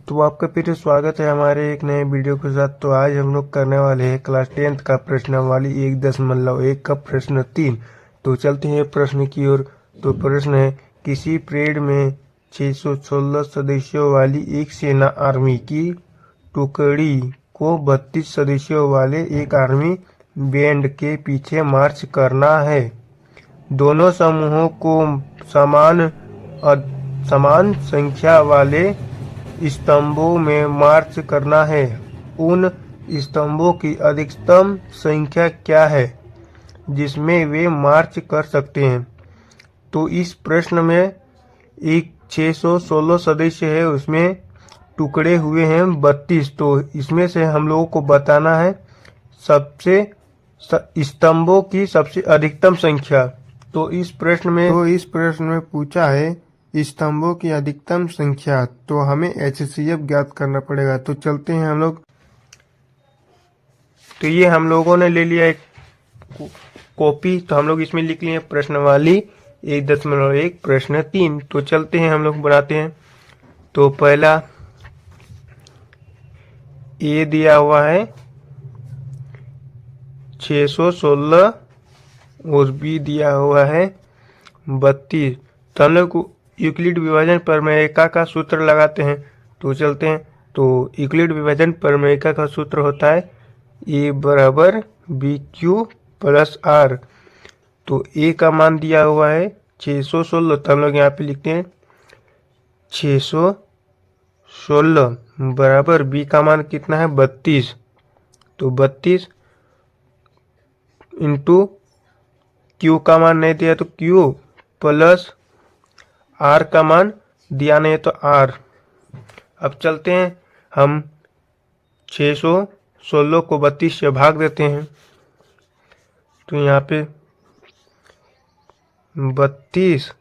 तो आपका फिर से स्वागत है हमारे एक नए वीडियो के साथ। तो आज हम लोग करने वाले हैं क्लास 10th का प्रश्नावली 1.1 का प्रश्न 3। तो चलते हैं प्रश्न की ओर। तो प्रश्न है, किसी परेड में 616 सदस्यों वाली एक सेना आर्मी की टुकड़ी को 32 सदस्यों वाले एक आर्मी बैंड के पीछे मार्च करना है। दोनों समूहों को समान संख्या वाले स्तंभों में मार्च करना है। उन स्तंभों की अधिकतम संख्या क्या है जिसमें वे मार्च कर सकते हैं? तो इस प्रश्न में एक 616 सदस्य है, उसमें टुकड़े हुए हैं 32। तो इसमें से हम लोगों को बताना है सबसे स्तंभों की सबसे अधिकतम संख्या। तो इस प्रश्न में पूछा है स्तंभों की अधिकतम संख्या, तो हमें HCF ज्ञात करना पड़ेगा। तो चलते हैं हम लोग। तो ये हम लोगों ने ले लिया एक कॉपी, तो हम लोग इसमें लिख लिए प्रश्नावली 1.1 प्रश्न 3। तो चलते हैं हम लोग बनाते हैं। तो पहला ए दिया हुआ है 616 और बी दिया हुआ है 32। तो हम लोग यूक्लिड विभाजन प्रमेयिका का सूत्र लगाते हैं। तो चलते हैं। तो यूक्लिड विभाजन प्रमेयिका का सूत्र होता है ए बराबर BQ प्लस R। तो ए का मान दिया हुआ है 616, तो हम लोग यहाँ पे लिखते हैं 616 बराबर बी का मान कितना है 32। तो 32 इंटू क्यू का मान नहीं दिया तो क्यू प्लस आर का मान दिया नहीं तो आर। अब चलते हैं, हम 616 को 32 से भाग देते हैं। तो यहाँ पे 32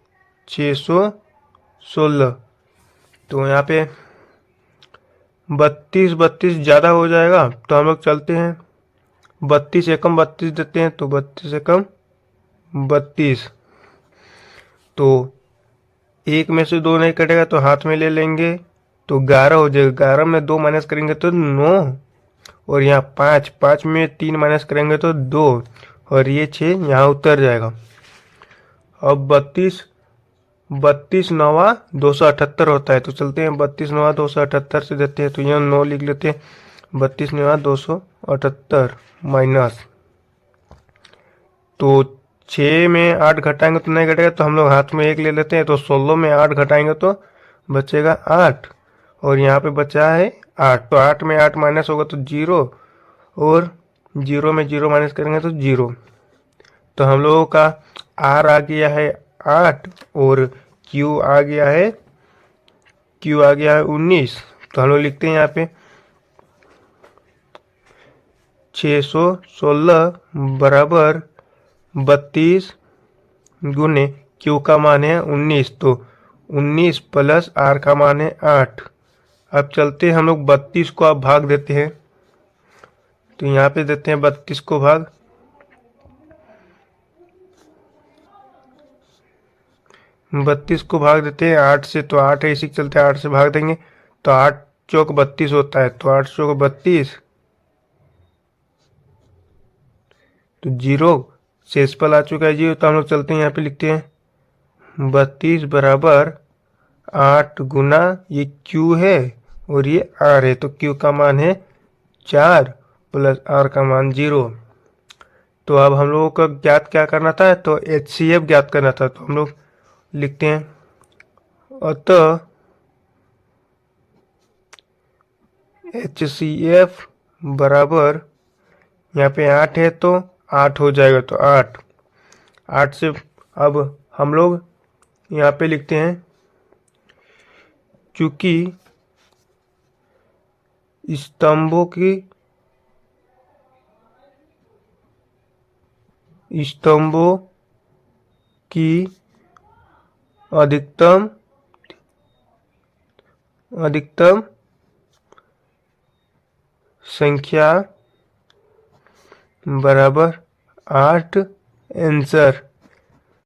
616, तो यहाँ पे 32 ज़्यादा हो जाएगा, तो हम लोग चलते हैं 32 एकम 32 देते हैं। तो 32 एकम 32, तो एक में से 2 नहीं कटेगा तो हाथ में ले लेंगे, तो 11 हो जाएगा। 11 में 2 माइनस करेंगे तो 9, और यहाँ 5 में 3 माइनस करेंगे तो 2, और ये 6 यहाँ उतर जाएगा। अब 32 नवा 278 होता है। तो चलते हैं 32 नवा 278 से देते हैं। तो यहाँ 9 लिख लेते हैं। 32 नवा 278 माइनस, तो 6 में 8 घटाएंगे तो नहीं घटेगा, तो हम लोग हाथ में 1 ले लेते हैं। तो 16 में 8 घटाएंगे तो बचेगा 8, और यहाँ पे बचा है 8। तो 8 में 8 माइनस होगा तो 0, और 0 में 0 माइनस करेंगे तो 0। तो हम लोगों का R आ गया है 8, और Q आ गया है 19। तो हम लोग लिखते हैं यहाँ पे 616 बराबर 32 गुने Q का मान है 19, तो 19 प्लस R का मान है 8। अब चलते हैं हम लोग 32 को अब भाग देते हैं। तो यहाँ पे देते हैं 32 को भाग। 32 को भाग देते हैं 8 से, तो 8 है, इसी के चलते 8 से भाग देंगे। तो 8 चौक 32 होता है। तो 8 चौक 32, तो 0 शेषफल आ चुका है 0। तो हम लोग चलते हैं यहाँ पे लिखते हैं 32 बराबर 8 गुना ये Q है और ये R है। तो Q का मान है 4 प्लस R का मान 0। तो अब हम लोगों को ज्ञात क्या करना था? तो HCF ज्ञात करना था। तो हम लोग लिखते हैं अतः HCF बराबर, यहाँ पे 8 है तो 8 हो जाएगा। तो 8 से अब हम लोग यहाँ पे लिखते हैं चूंकि स्तंभों की अधिकतम संख्या बराबर 8 आंसर।